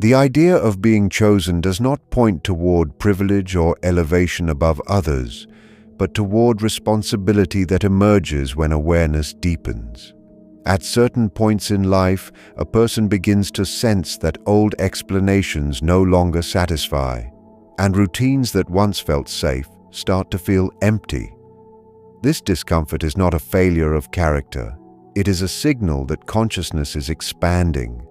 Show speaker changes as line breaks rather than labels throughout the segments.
The idea of being chosen does not point toward privilege or elevation above others, but toward responsibility that emerges when awareness deepens. At certain points in life, a person begins to sense that old explanations no longer satisfy, and routines that once felt safe start to feel empty. This discomfort is not a failure of character. It is a signal that consciousness is expanding.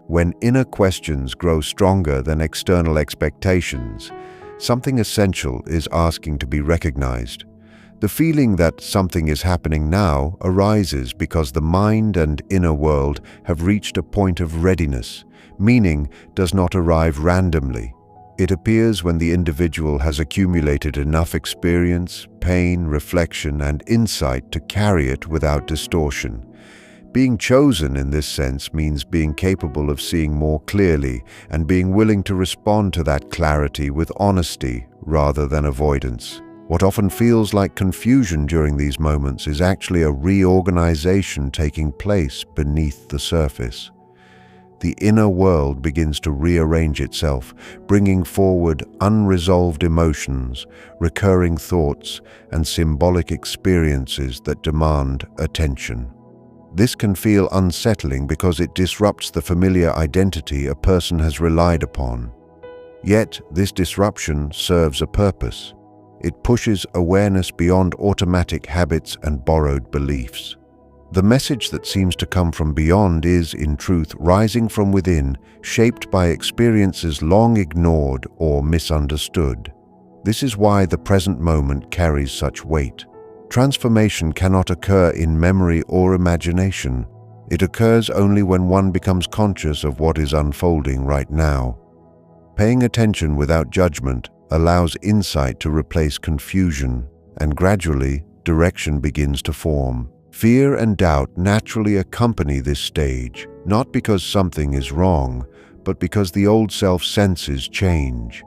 When inner questions grow stronger than external expectations, something essential is asking to be recognized. The feeling that something is happening now arises because the mind and inner world have reached a point of readiness. Meaning does not arrive randomly. It appears when the individual has accumulated enough experience, pain, reflection, and insight to carry it without distortion. Being chosen in this sense means being capable of seeing more clearly and being willing to respond to that clarity with honesty rather than avoidance. What often feels like confusion during these moments is actually a reorganization taking place beneath the surface. The inner world begins to rearrange itself, bringing forward unresolved emotions, recurring thoughts, and symbolic experiences that demand attention. This can feel unsettling because it disrupts the familiar identity a person has relied upon. Yet, this disruption serves a purpose. It pushes awareness beyond automatic habits and borrowed beliefs. The message that seems to come from beyond is, in truth, rising from within, shaped by experiences long ignored or misunderstood. This is why the present moment carries such weight. Transformation cannot occur in memory or imagination. It occurs only when one becomes conscious of what is unfolding right now. Paying attention without judgment allows insight to replace confusion, and gradually, direction begins to form. Fear and doubt naturally accompany this stage, not because something is wrong, but because the old self senses change.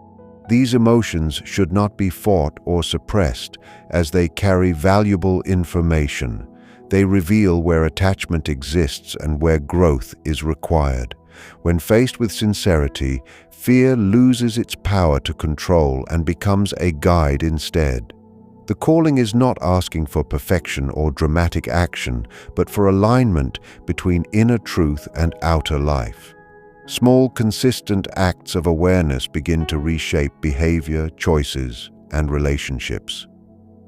These emotions should not be fought or suppressed, as they carry valuable information. They reveal where attachment exists and where growth is required. When faced with sincerity, fear loses its power to control and becomes a guide instead. The calling is not asking for perfection or dramatic action, but for alignment between inner truth and outer life. Small, consistent acts of awareness begin to reshape behavior, choices, and relationships.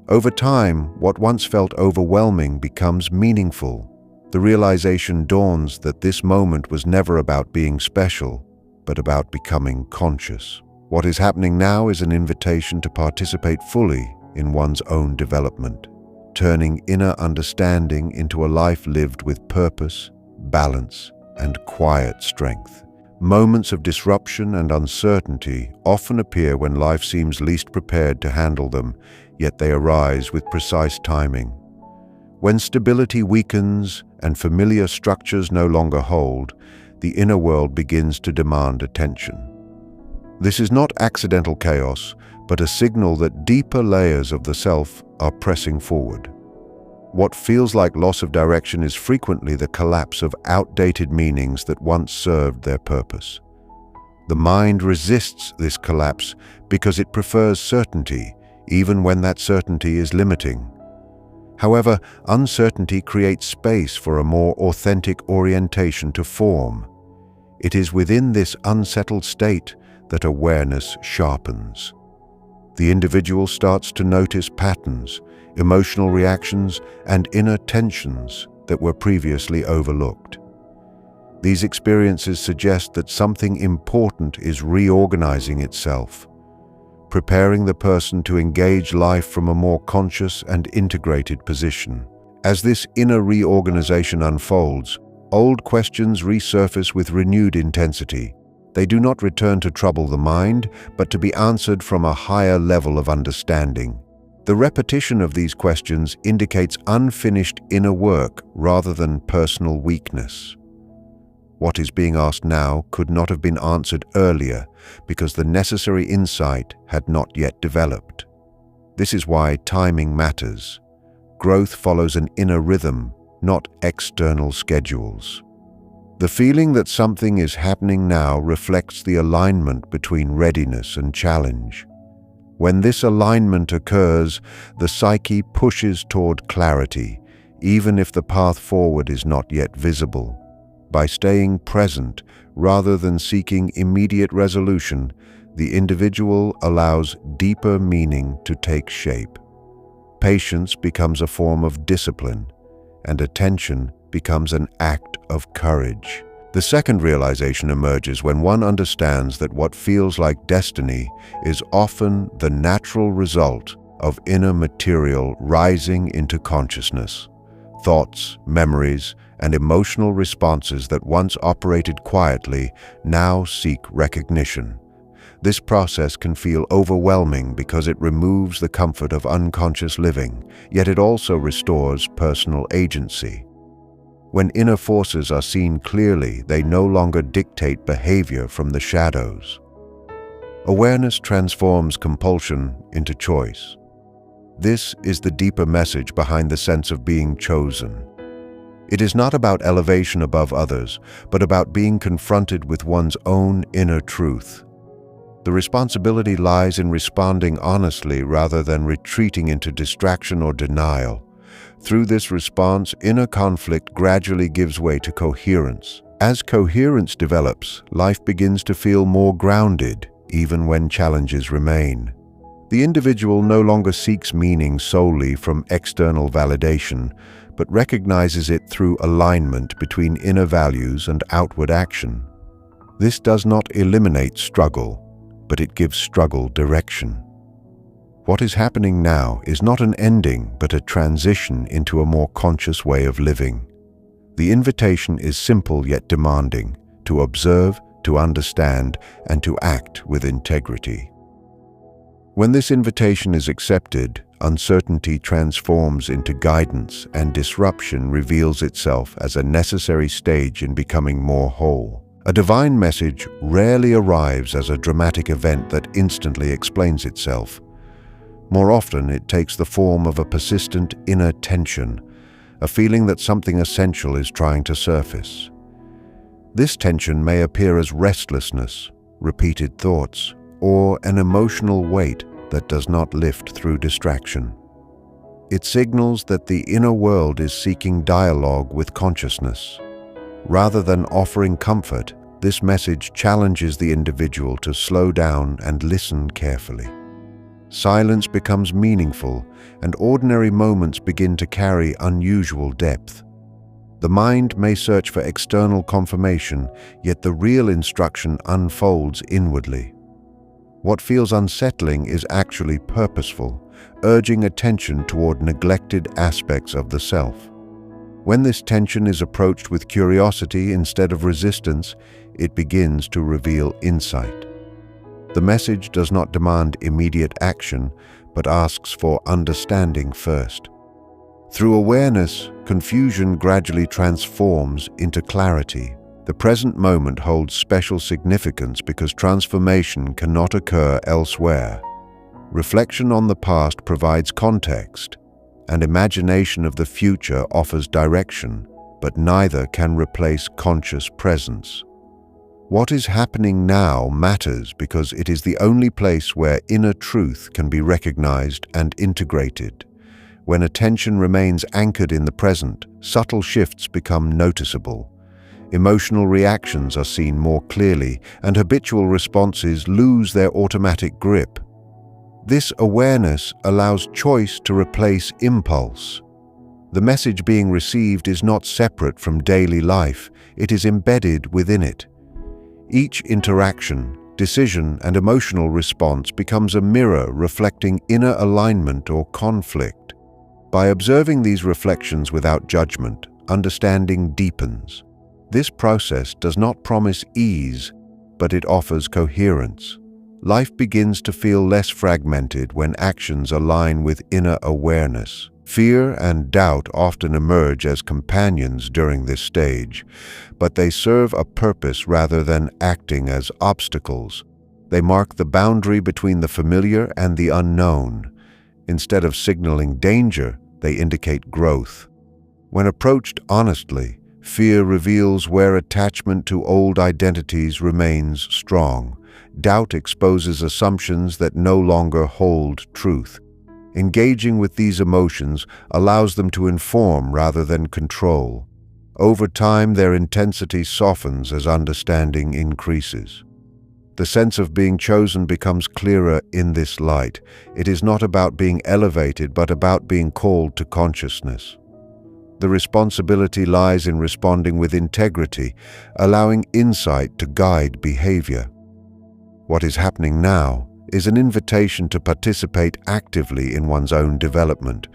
Over time, what once felt overwhelming becomes meaningful. The realization dawns that this moment was never about being special, but about becoming conscious. What is happening now is an invitation to participate fully in one's own development, turning inner understanding into a life lived with purpose, balance, and quiet strength. Moments of disruption and uncertainty often appear when life seems least prepared to handle them, yet they arise with precise timing. When stability weakens and familiar structures no longer hold, the inner world begins to demand attention. This is not accidental chaos, but a signal that deeper layers of the self are pressing forward. What feels like loss of direction is frequently the collapse of outdated meanings that once served their purpose. The mind resists this collapse because it prefers certainty, even when that certainty is limiting. However, uncertainty creates space for a more authentic orientation to form. It is within this unsettled state that awareness sharpens. The individual starts to notice patterns, emotional reactions, and inner tensions that were previously overlooked. These experiences suggest that something important is reorganizing itself, preparing the person to engage life from a more conscious and integrated position. As this inner reorganization unfolds, old questions resurface with renewed intensity. They do not return to trouble the mind, but to be answered from a higher level of understanding. The repetition of these questions indicates unfinished inner work rather than personal weakness. What is being asked now could not have been answered earlier because the necessary insight had not yet developed. This is why timing matters. Growth follows an inner rhythm, not external schedules. The feeling that something is happening now reflects the alignment between readiness and challenge. When this alignment occurs, the psyche pushes toward clarity, even if the path forward is not yet visible. By staying present rather than seeking immediate resolution, the individual allows deeper meaning to take shape. Patience becomes a form of discipline, and attention becomes an act of courage. The second realization emerges when one understands that what feels like destiny is often the natural result of inner material rising into consciousness. Thoughts, memories, and emotional responses that once operated quietly now seek recognition. This process can feel overwhelming because it removes the comfort of unconscious living, yet it also restores personal agency. When inner forces are seen clearly, they no longer dictate behavior from the shadows. Awareness transforms compulsion into choice. This is the deeper message behind the sense of being chosen. It is not about elevation above others, but about being confronted with one's own inner truth. The responsibility lies in responding honestly rather than retreating into distraction or denial. Through this response, inner conflict gradually gives way to coherence. As coherence develops, life begins to feel more grounded, even when challenges remain. The individual no longer seeks meaning solely from external validation, but recognizes it through alignment between inner values and outward action. This does not eliminate struggle, but it gives struggle direction. What is happening now is not an ending, but a transition into a more conscious way of living. The invitation is simple yet demanding: to observe, to understand, and to act with integrity. When this invitation is accepted, uncertainty transforms into guidance, and disruption reveals itself as a necessary stage in becoming more whole. A divine message rarely arrives as a dramatic event that instantly explains itself. More often, it takes the form of a persistent inner tension, a feeling that something essential is trying to surface. This tension may appear as restlessness, repeated thoughts, or an emotional weight that does not lift through distraction. It signals that the inner world is seeking dialogue with consciousness. Rather than offering comfort, this message challenges the individual to slow down and listen carefully. Silence becomes meaningful, and ordinary moments begin to carry unusual depth. The mind may search for external confirmation, yet the real instruction unfolds inwardly. What feels unsettling is actually purposeful, urging attention toward neglected aspects of the self. When this tension is approached with curiosity instead of resistance, it begins to reveal insight. The message does not demand immediate action, but asks for understanding first. Through awareness, confusion gradually transforms into clarity. The present moment holds special significance because transformation cannot occur elsewhere. Reflection on the past provides context, and imagination of the future offers direction, but neither can replace conscious presence. What is happening now matters because it is the only place where inner truth can be recognized and integrated. When attention remains anchored in the present, subtle shifts become noticeable. Emotional reactions are seen more clearly, and habitual responses lose their automatic grip. This awareness allows choice to replace impulse. The message being received is not separate from daily life, it is embedded within it. Each interaction, decision, and emotional response becomes a mirror reflecting inner alignment or conflict. By observing these reflections without judgment, understanding deepens. This process does not promise ease, but it offers coherence. Life begins to feel less fragmented when actions align with inner awareness. Fear and doubt often emerge as companions during this stage, but they serve a purpose rather than acting as obstacles. They mark the boundary between the familiar and the unknown. Instead of signaling danger, they indicate growth. When approached honestly, Fear reveals where attachment to old identities remains strong. Doubt exposes assumptions that no longer hold truth. Engaging with these emotions allows them to inform rather than control. Over time, their intensity softens as understanding increases. The sense of being chosen becomes clearer in this light. It is not about being elevated, but about being called to consciousness. The responsibility lies in responding with integrity, allowing insight to guide behavior. What is happening now is an invitation to participate actively in one's own development,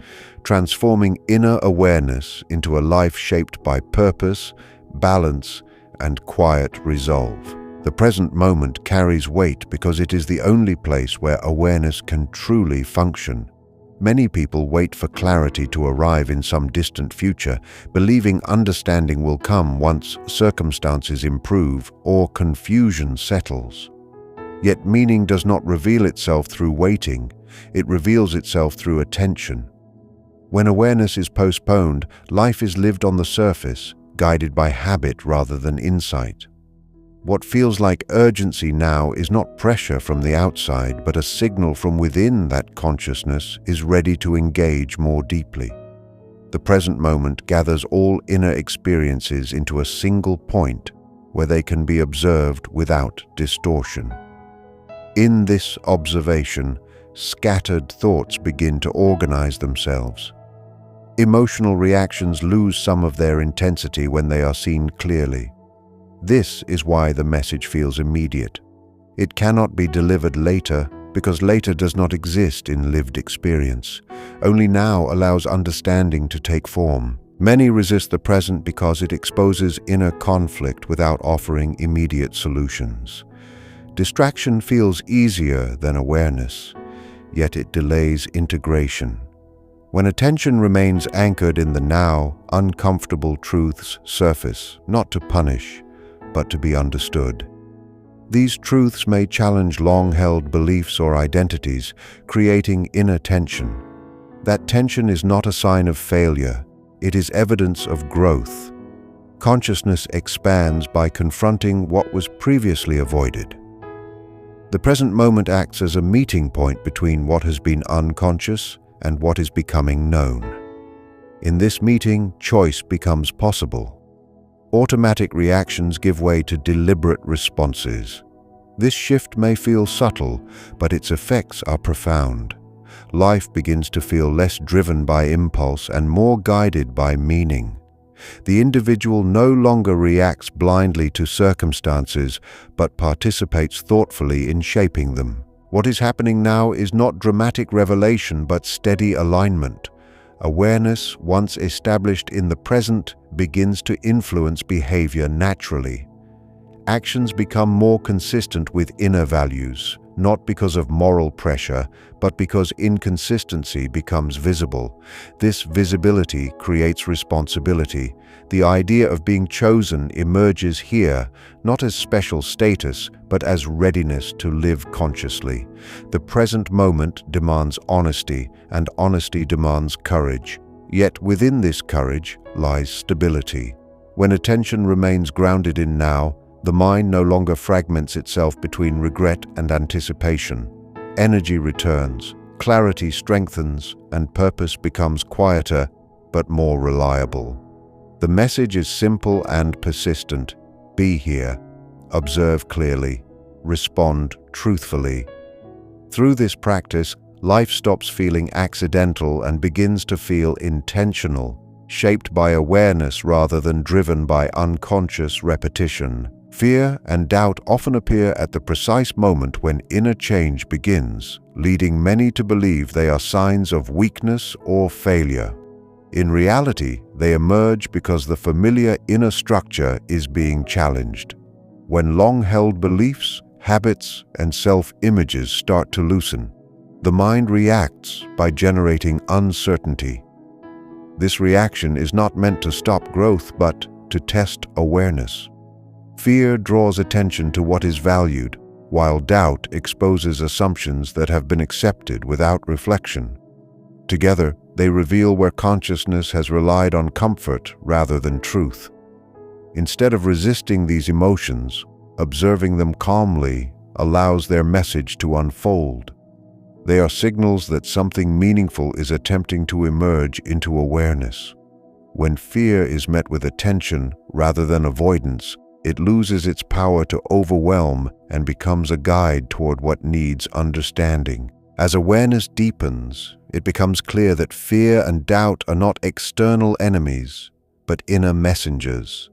transforming inner awareness into a life shaped by purpose, balance, and quiet resolve. The present moment carries weight because it is the only place where awareness can truly function. Many people wait for clarity to arrive in some distant future, believing understanding will come once circumstances improve or confusion settles. Yet meaning does not reveal itself through waiting, it reveals itself through attention. When awareness is postponed, life is lived on the surface, guided by habit rather than insight. What feels like urgency now is not pressure from the outside, but a signal from within that consciousness is ready to engage more deeply. The present moment gathers all inner experiences into a single point where they can be observed without distortion. In this observation, scattered thoughts begin to organize themselves. Emotional reactions lose some of their intensity when they are seen clearly. This is why the message feels immediate. It cannot be delivered later because later does not exist in lived experience. Only now allows understanding to take form. Many resist the present because it exposes inner conflict without offering immediate solutions. Distraction feels easier than awareness, yet it delays integration. When attention remains anchored in the now, uncomfortable truths surface, not to punish, but to be understood. These truths may challenge long-held beliefs or identities, creating inner tension. That tension is not a sign of failure, it is evidence of growth. Consciousness expands by confronting what was previously avoided. The present moment acts as a meeting point between what has been unconscious and what is becoming known. In this meeting, choice becomes possible. Automatic reactions give way to deliberate responses. This shift may feel subtle, but its effects are profound. Life begins to feel less driven by impulse and more guided by meaning. The individual no longer reacts blindly to circumstances, but participates thoughtfully in shaping them. What is happening now is not dramatic revelation, but steady alignment. Awareness, once established in the present, begins to influence behavior naturally. Actions become more consistent with inner values, not because of moral pressure, but because inconsistency becomes visible. This visibility creates responsibility. The idea of being chosen emerges here, not as special status, but as readiness to live consciously. The present moment demands honesty, and honesty demands courage. Yet within this courage lies stability. When attention remains grounded in now, the mind no longer fragments itself between regret and anticipation. Energy returns, clarity strengthens, and purpose becomes quieter but more reliable. The message is simple and persistent. Be here, observe clearly, respond truthfully. Through this practice, life stops feeling accidental and begins to feel intentional, shaped by awareness rather than driven by unconscious repetition. Fear and doubt often appear at the precise moment when inner change begins, leading many to believe they are signs of weakness or failure. In reality, they emerge because the familiar inner structure is being challenged. When long-held beliefs, habits, and self-images start to loosen, the mind reacts by generating uncertainty. This reaction is not meant to stop growth, but to test awareness. Fear draws attention to what is valued, while doubt exposes assumptions that have been accepted without reflection. Together, they reveal where consciousness has relied on comfort rather than truth. Instead of resisting these emotions, observing them calmly allows their message to unfold. They are signals that something meaningful is attempting to emerge into awareness. When fear is met with attention rather than avoidance, it loses its power to overwhelm and becomes a guide toward what needs understanding. As awareness deepens, it becomes clear that fear and doubt are not external enemies, but inner messengers.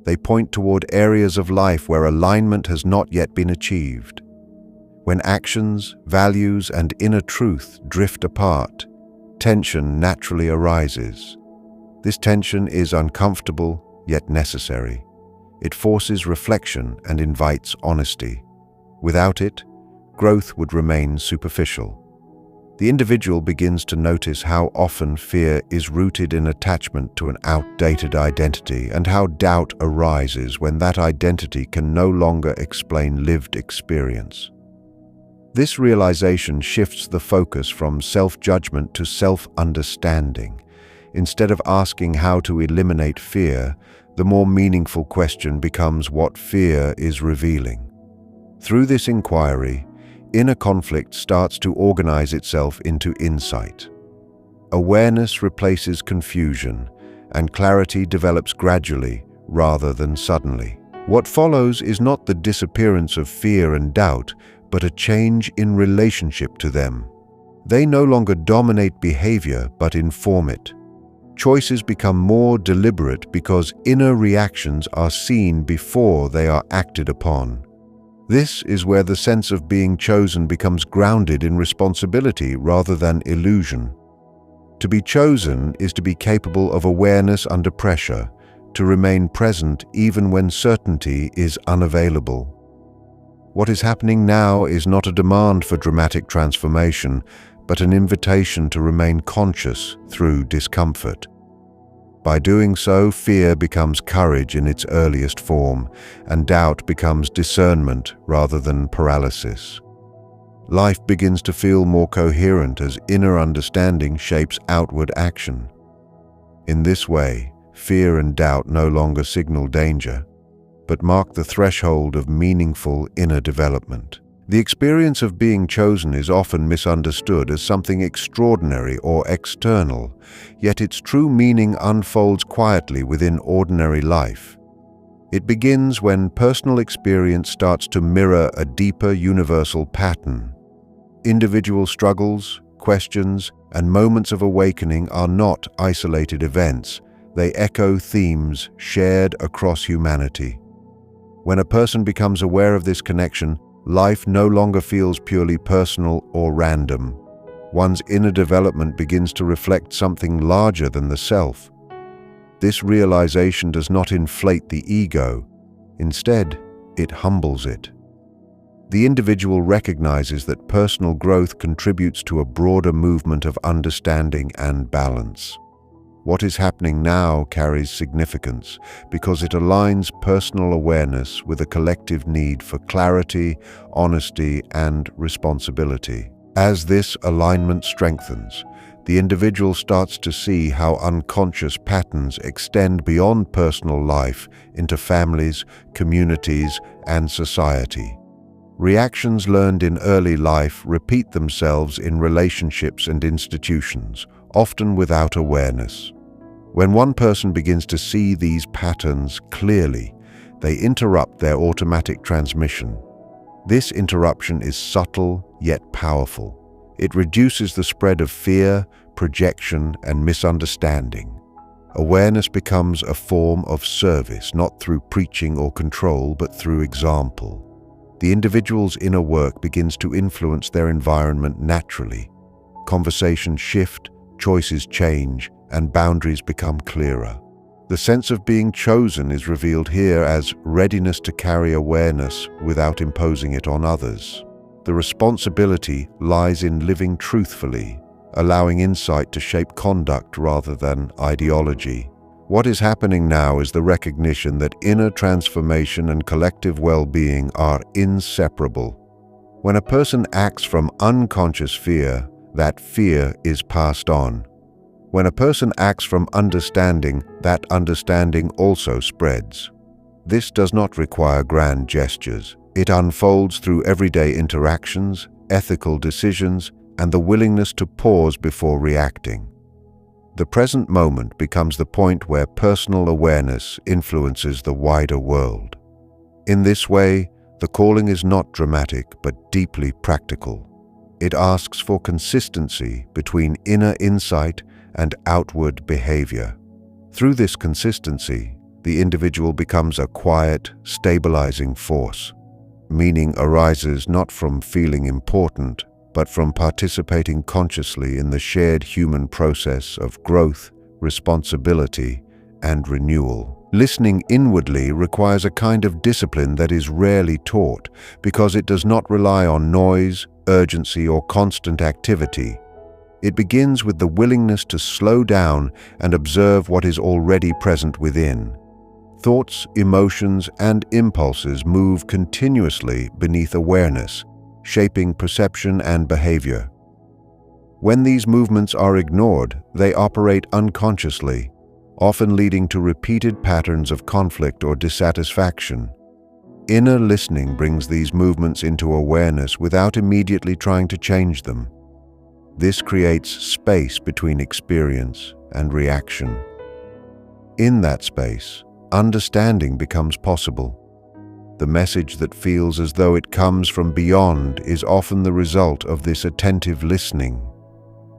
They point toward areas of life where alignment has not yet been achieved. When actions, values, and inner truth drift apart, tension naturally arises. This tension is uncomfortable, yet necessary. It forces reflection and invites honesty. Without it, growth would remain superficial. The individual begins to notice how often fear is rooted in attachment to an outdated identity and how doubt arises when that identity can no longer explain lived experience. This realization shifts the focus from self-judgment to self-understanding. Instead of asking how to eliminate fear, the more meaningful question becomes what fear is revealing. Through this inquiry, inner conflict starts to organize itself into insight. Awareness replaces confusion, and clarity develops gradually rather than suddenly. What follows is not the disappearance of fear and doubt, but a change in relationship to them. They no longer dominate behavior but inform it. Choices become more deliberate because inner reactions are seen before they are acted upon. This is where the sense of being chosen becomes grounded in responsibility rather than illusion. To be chosen is to be capable of awareness under pressure, to remain present even when certainty is unavailable. What is happening now is not a demand for dramatic transformation, but an invitation to remain conscious through discomfort. By doing so, fear becomes courage in its earliest form, and doubt becomes discernment rather than paralysis. Life begins to feel more coherent as inner understanding shapes outward action. In this way, fear and doubt no longer signal danger, but mark the threshold of meaningful inner development. The experience of being chosen is often misunderstood as something extraordinary or external, yet its true meaning unfolds quietly within ordinary life. It begins when personal experience starts to mirror a deeper universal pattern. Individual struggles, questions, and moments of awakening are not isolated events. They echo themes shared across humanity. When a person becomes aware of this connection, life no longer feels purely personal or random. One's inner development begins to reflect something larger than the self. This realization does not inflate the ego. Instead, it humbles it. The individual recognizes that personal growth contributes to a broader movement of understanding and balance. What is happening now carries significance because it aligns personal awareness with a collective need for clarity, honesty, and responsibility. As this alignment strengthens, the individual starts to see how unconscious patterns extend beyond personal life into families, communities, and society. Reactions learned in early life repeat themselves in relationships and institutions, often without awareness. When one person begins to see these patterns clearly, they interrupt their automatic transmission. This interruption is subtle yet powerful. It reduces the spread of fear, projection, and misunderstanding. Awareness becomes a form of service, not through preaching or control, but through example. The individual's inner work begins to influence their environment naturally. Conversations shift, choices change, and boundaries become clearer. The sense of being chosen is revealed here as readiness to carry awareness without imposing it on others. The responsibility lies in living truthfully, allowing insight to shape conduct rather than ideology. What is happening now is the recognition that inner transformation and collective well-being are inseparable. When a person acts from unconscious fear, that fear is passed on. When a person acts from understanding, that understanding also spreads. This does not require grand gestures. It unfolds through everyday interactions, ethical decisions, and the willingness to pause before reacting. The present moment becomes the point where personal awareness influences the wider world. In this way, the calling is not dramatic but deeply practical. It asks for consistency between inner insight and outward behavior. Through this consistency, the individual becomes a quiet, stabilizing force. Meaning arises not from feeling important, but from participating consciously in the shared human process of growth, responsibility, and renewal. Listening inwardly requires a kind of discipline that is rarely taught because it does not rely on noise, urgency, or constant activity. It begins with the willingness to slow down and observe what is already present within. Thoughts, emotions, and impulses move continuously beneath awareness, shaping perception and behavior. When these movements are ignored, they operate unconsciously, often leading to repeated patterns of conflict or dissatisfaction. Inner listening brings these movements into awareness without immediately trying to change them. This creates space between experience and reaction. In that space, understanding becomes possible. The message that feels as though it comes from beyond is often the result of this attentive listening.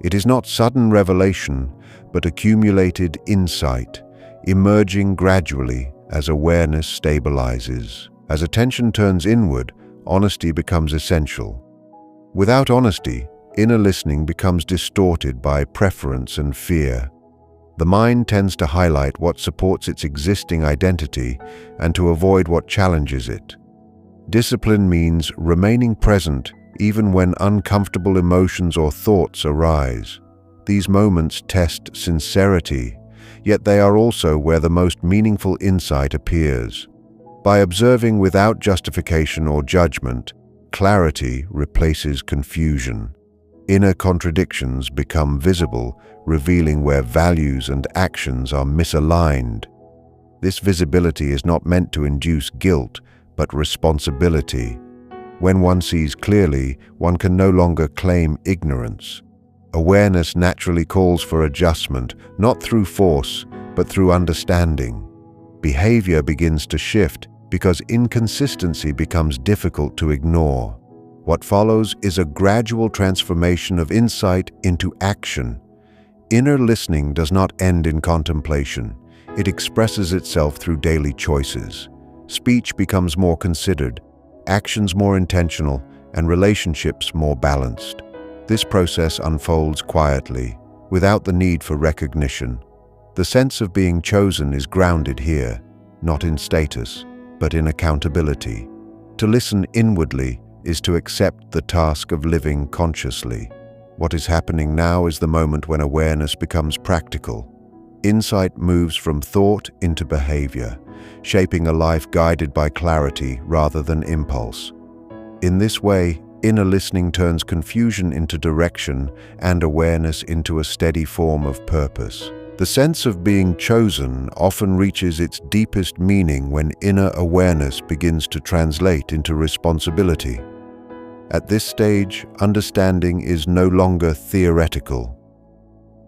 It is not sudden revelation, but accumulated insight, emerging gradually as awareness stabilizes. As attention turns inward, honesty becomes essential. Without honesty, inner listening becomes distorted by preference and fear. The mind tends to highlight what supports its existing identity and to avoid what challenges it. Discipline means remaining present even when uncomfortable emotions or thoughts arise. These moments test sincerity, yet they are also where the most meaningful insight appears. By observing without justification or judgment, clarity replaces confusion. Inner contradictions become visible, revealing where values and actions are misaligned. This visibility is not meant to induce guilt, but responsibility. When one sees clearly, one can no longer claim ignorance. Awareness naturally calls for adjustment, not through force, but through understanding. Behavior begins to shift because inconsistency becomes difficult to ignore. What follows is a gradual transformation of insight into action. Inner listening does not end in contemplation. It expresses itself through daily choices. Speech becomes more considered, actions more intentional, and relationships more balanced. This process unfolds quietly, without the need for recognition. The sense of being chosen is grounded here, not in status, but in accountability. To listen inwardly is to accept the task of living consciously. What is happening now is the moment when awareness becomes practical. Insight moves from thought into behavior, shaping a life guided by clarity rather than impulse. In this way, inner listening turns confusion into direction and awareness into a steady form of purpose. The sense of being chosen often reaches its deepest meaning when inner awareness begins to translate into responsibility. At this stage, understanding is no longer theoretical.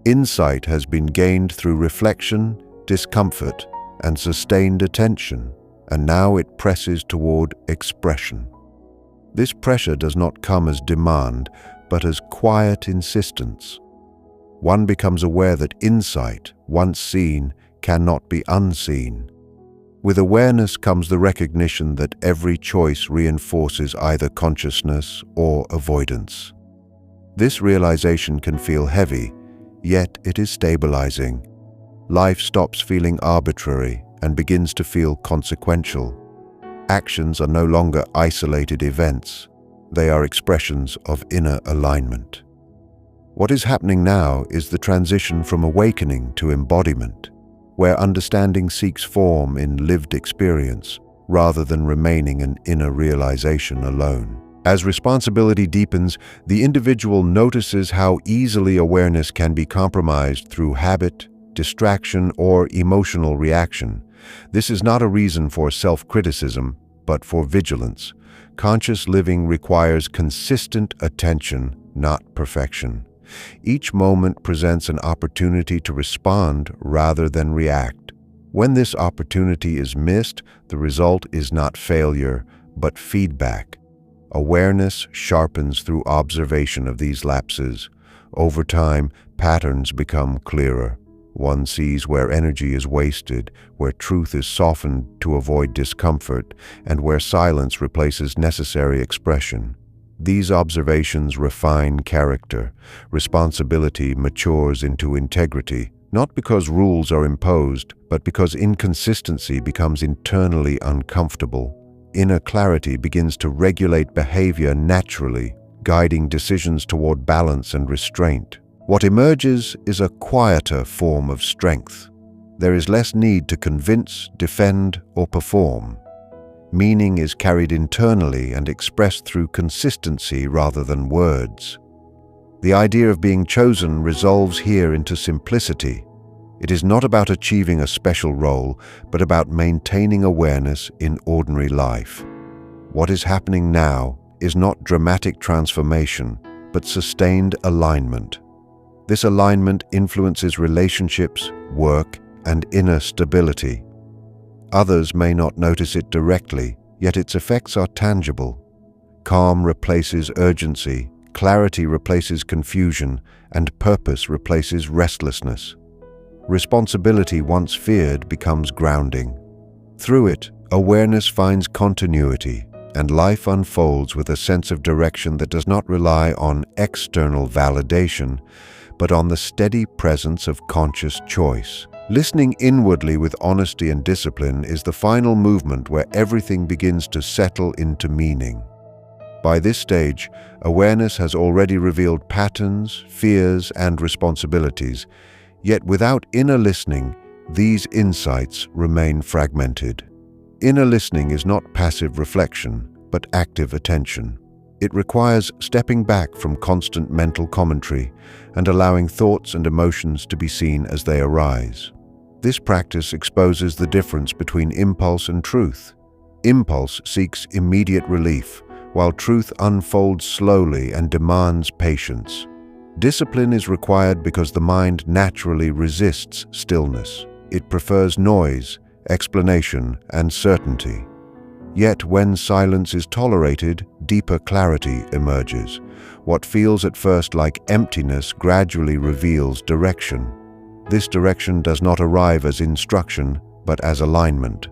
Insight has been gained through reflection, discomfort, and sustained attention, and now it presses toward expression. This pressure does not come as demand, but as quiet insistence. One becomes aware that insight, once seen, cannot be unseen. With awareness comes the recognition that every choice reinforces either consciousness or avoidance. This realization can feel heavy, yet it is stabilizing. Life stops feeling arbitrary and begins to feel consequential. Actions are no longer isolated events. They are expressions of inner alignment. What is happening now is the transition from awakening to embodiment, where understanding seeks form in lived experience rather than remaining an inner realization alone. As responsibility deepens, the individual notices how easily awareness can be compromised through habit, distraction, or emotional reaction. This is not a reason for self-criticism, but for vigilance. Conscious living requires consistent attention, not perfection. Each moment presents an opportunity to respond rather than react. When this opportunity is missed, the result is not failure, but feedback. Awareness sharpens through observation of these lapses. Over time, patterns become clearer. One sees where energy is wasted, where truth is softened to avoid discomfort, and where silence replaces necessary expression. These observations refine character. Responsibility matures into integrity, not because rules are imposed, but because inconsistency becomes internally uncomfortable. Inner clarity begins to regulate behavior naturally, guiding decisions toward balance and restraint. What emerges is a quieter form of strength. There is less need to convince, defend, or perform. Meaning is carried internally and expressed through consistency rather than words. The idea of being chosen resolves here into simplicity. It is not about achieving a special role, but about maintaining awareness in ordinary life. What is happening now is not dramatic transformation, but sustained alignment. This alignment influences relationships, work, and inner stability. Others may not notice it directly, yet its effects are tangible. Calm replaces urgency, clarity replaces confusion, and purpose replaces restlessness. Responsibility once feared becomes grounding. Through it, awareness finds continuity, and life unfolds with a sense of direction that does not rely on external validation, but on the steady presence of conscious choice. Listening inwardly with honesty and discipline is the final movement where everything begins to settle into meaning. By this stage, awareness has already revealed patterns, fears, and responsibilities. Yet without inner listening, these insights remain fragmented. Inner listening is not passive reflection, but active attention. It requires stepping back from constant mental commentary and allowing thoughts and emotions to be seen as they arise. This practice exposes the difference between impulse and truth. Impulse seeks immediate relief, while truth unfolds slowly and demands patience. Discipline is required because the mind naturally resists stillness. It prefers noise, explanation, and certainty. Yet when silence is tolerated, deeper clarity emerges. What feels at first like emptiness gradually reveals direction. This direction does not arrive as instruction, but as alignment.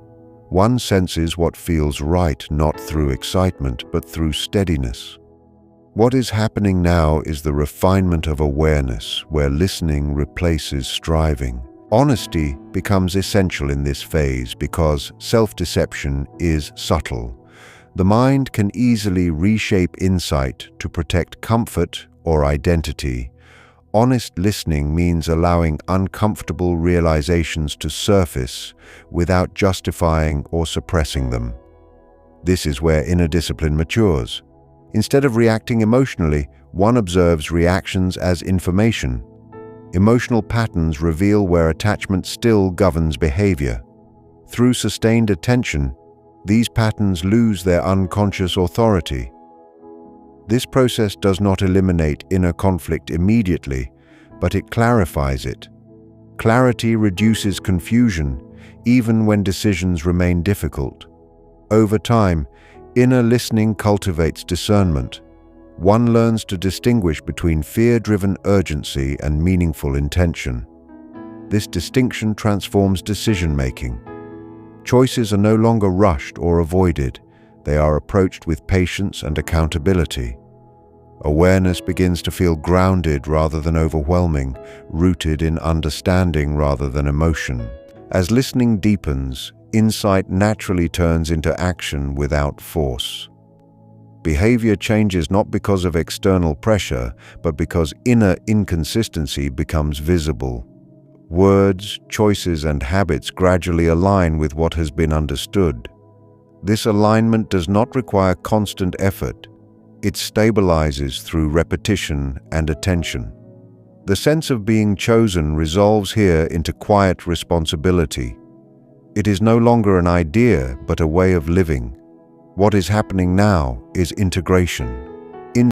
One senses what feels right not through excitement, but through steadiness. What is happening now is the refinement of awareness, where listening replaces striving. Honesty becomes essential in this phase because self-deception is subtle. The mind can easily reshape insight to protect comfort or identity. Honest listening means allowing uncomfortable realizations to surface without justifying or suppressing them. This is where inner discipline matures. Instead of reacting emotionally, one observes reactions as information. Emotional patterns reveal where attachment still governs behavior. Through sustained attention, these patterns lose their unconscious authority. This process does not eliminate inner conflict immediately, but it clarifies it. Clarity reduces confusion, even when decisions remain difficult. Over time, inner listening cultivates discernment. One learns to distinguish between fear-driven urgency and meaningful intention. This distinction transforms decision-making. Choices are no longer rushed or avoided. They are approached with patience and accountability. Awareness begins to feel grounded rather than overwhelming, rooted in understanding rather than emotion. As listening deepens, insight naturally turns into action without force. Behavior changes not because of external pressure, but because inner inconsistency becomes visible. Words, choices, and habits gradually align with what has been understood. This alignment does not require constant effort. It stabilizes through repetition and attention. The sense of being chosen resolves here into quiet responsibility. It is no longer an idea, but a way of living. What is happening now is integration.